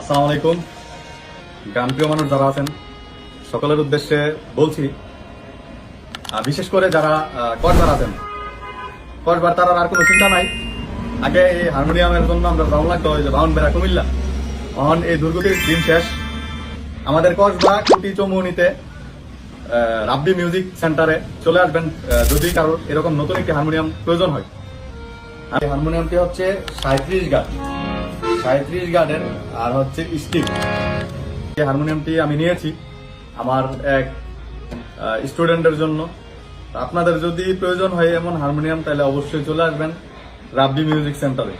আসসালামু আলাইকুম। গানপ্রিয় মানুষ যারা আছেন সকলের উদ্দেশ্যে বলছি, বিশেষ করে যারা কসবার আছেন, কসবার তার আর কোনো চিন্তা নাই। আগে এই হারমোনিয়ামের জন্য আমরা রওনা লাগতো যে বাউন বেড়া কুমিল্লা, এখন এই দুর্গতির দিন শেষ। আমাদের কসবা কুটি চৌমুহনীতে রাব্বি মিউজিক সেন্টারে চলে আসবেন যদি কারোর এরকম নতুন একটি হারমোনিয়াম প্রয়োজন হয়। আর এই হারমোনিয়ামটি হচ্ছে 37 গার্ডের আর হচ্ছে স্টিক। এই হারমোনিয়ামটি আমি নিয়েছি আমার এক স্টুডেন্টের জন্য। আপনাদের যদি প্রয়োজন হয় এমন হারমোনিয়াম তাহলে অবশ্যই চলে আসবেন রাব্বি মিউজিক সেন্টারে।